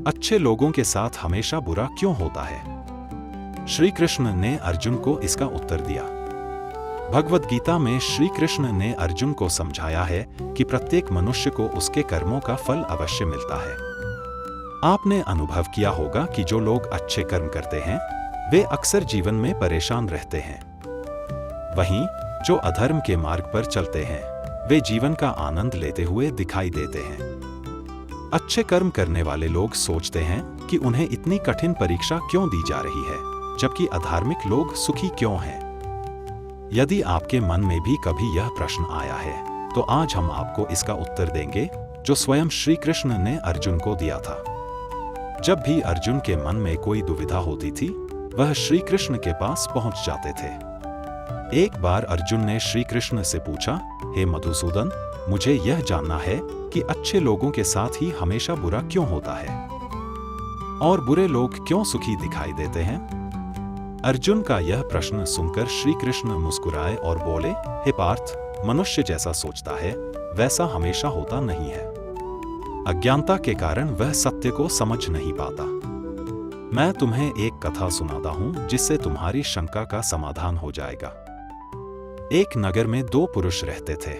अच्छे लोगों के साथ हमेशा बुरा क्यों होता है? श्री कृष्ण ने अर्जुन को इसका उत्तर दिया। भगवद गीता में श्री कृष्ण ने अर्जुन को समझाया है कि प्रत्येक मनुष्य को उसके कर्मों का फल अवश्य मिलता है। आपने अनुभव किया होगा कि जो लोग अच्छे कर्म करते हैं वे अक्सर जीवन में परेशान रहते हैं। वहीं जो अधर्म के मार्ग पर चलते हैं वे जीवन का आनंद लेते हुए दिखाई देते हैं। अच्छे कर्म करने वाले लोग सोचते हैं कि उन्हें इतनी कठिन परीक्षा क्यों दी जा रही है, जबकि अधार्मिक लोग सुखी क्यों हैं। यदि आपके मन में भी कभी यह प्रश्न आया है तो आज हम आपको इसका उत्तर देंगे जो स्वयं श्री कृष्ण ने अर्जुन को दिया था। जब भी अर्जुन के मन में कोई दुविधा होती थी वह श्री कृष्ण के पास पहुंच जाते थे। एक बार अर्जुन ने श्री कृष्ण से पूछा, हे मधुसूदन, मुझे यह जानना है कि अच्छे लोगों के साथ ही हमेशा बुरा क्यों होता है और बुरे लोग क्यों सुखी दिखाई देते हैं? अर्जुन का यह प्रश्न सुनकर श्री कृष्ण मुस्कुराए और बोले, हे पार्थ, मनुष्य जैसा सोचता है वैसा हमेशा होता नहीं है। अज्ञानता के कारण वह सत्य को समझ नहीं पाता। मैं तुम्हें एक कथा सुनाता हूं जिससे तुम्हारी शंका का समाधान हो जाएगा। एक नगर में दो पुरुष रहते थे।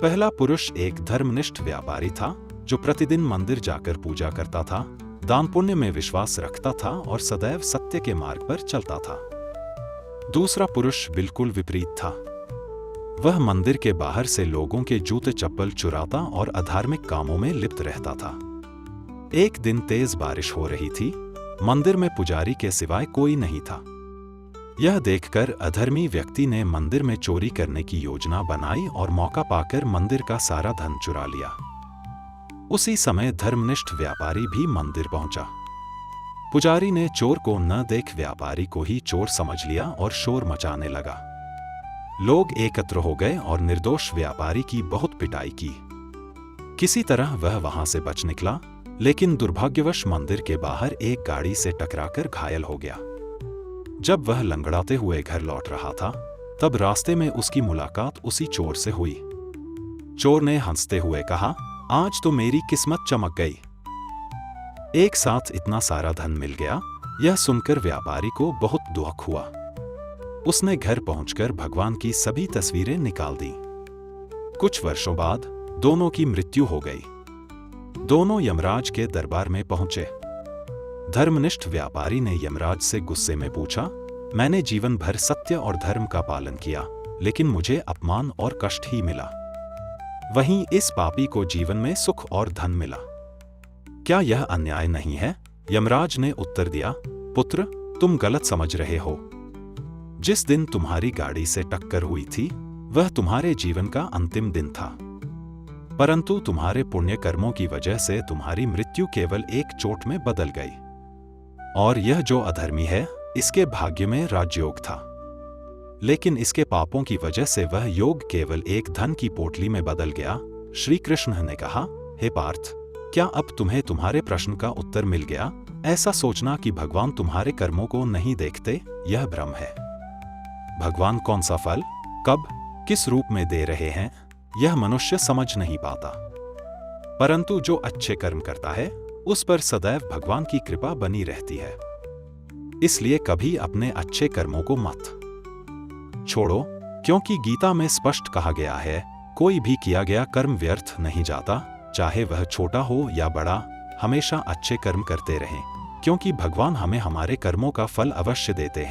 पहला पुरुष एक धर्मनिष्ठ व्यापारी था जो प्रतिदिन मंदिर जाकर पूजा करता था, दान पुण्य में विश्वास रखता था और सदैव सत्य के मार्ग पर चलता था। दूसरा पुरुष बिल्कुल विपरीत था। वह मंदिर के बाहर से लोगों के जूते चप्पल चुराता और अधार्मिक कामों में लिप्त रहता था। एक दिन तेज बारिश हो रही थी। मंदिर में पुजारी के सिवाय कोई नहीं था। यह देखकर अधर्मी व्यक्ति ने मंदिर में चोरी करने की योजना बनाई और मौका पाकर मंदिर का सारा धन चुरा लिया। उसी समय धर्मनिष्ठ व्यापारी भी मंदिर पहुंचा। पुजारी ने चोर को न देख व्यापारी को ही चोर समझ लिया और शोर मचाने लगा। लोग एकत्र हो गए और निर्दोष व्यापारी की बहुत पिटाई की। किसी तरह वह वहां से बच निकला, लेकिन दुर्भाग्यवश मंदिर के बाहर एक गाड़ी से टकराकर घायल हो गया। जब वह लंगड़ाते हुए घर लौट रहा था तब रास्ते में उसकी मुलाकात उसी चोर से हुई। चोर ने हंसते हुए कहा, आज तो मेरी किस्मत चमक गई। एक साथ इतना सारा धन मिल गया। यह सुनकर व्यापारी को बहुत दुख हुआ। उसने घर पहुंचकर भगवान की सभी तस्वीरें निकाल दी। कुछ वर्षों बाद दोनों की मृत्यु हो गई। दोनों यमराज के दरबार में पहुंचे। धर्मनिष्ठ व्यापारी ने यमराज से गुस्से में पूछा, मैंने जीवन भर सत्य और धर्म का पालन किया, लेकिन मुझे अपमान और कष्ट ही मिला। वहीं इस पापी को जीवन में सुख और धन मिला। क्या यह अन्याय नहीं है? यमराज ने उत्तर दिया, पुत्र, तुम गलत समझ रहे हो। जिस दिन तुम्हारी गाड़ी से टक्कर हुई थी वह तुम्हारे जीवन का अंतिम दिन था, परंतु तुम्हारे पुण्य कर्मों की वजह से तुम्हारी मृत्यु केवल एक चोट में बदल गई। और यह जो अधर्मी है इसके भाग्य में राजयोग था, लेकिन इसके पापों की वजह से वह योग केवल एक धन की पोटली में बदल गया। श्री कृष्ण ने कहा, हे पार्थ, क्या अब तुम्हें तुम्हारे प्रश्न का उत्तर मिल गया? ऐसा सोचना कि भगवान तुम्हारे कर्मों को नहीं देखते, यह भ्रम है। भगवान कौन सा फल, कब, किस रूप में दे रहे हैं यह मनुष्य समझ नहीं पाता, परंतु जो अच्छे कर्म करता है उस पर सदैव भगवान की कृपा बनी रहती है। इसलिए कभी अपने अच्छे कर्मों को मत छोड़ो, क्योंकि गीता में स्पष्ट कहा गया है, कोई भी किया गया कर्म व्यर्थ नहीं जाता, चाहे वह छोटा हो या बड़ा। हमेशा अच्छे कर्म करते रहें, क्योंकि भगवान हमें हमारे कर्मों का फल अवश्य देते हैं।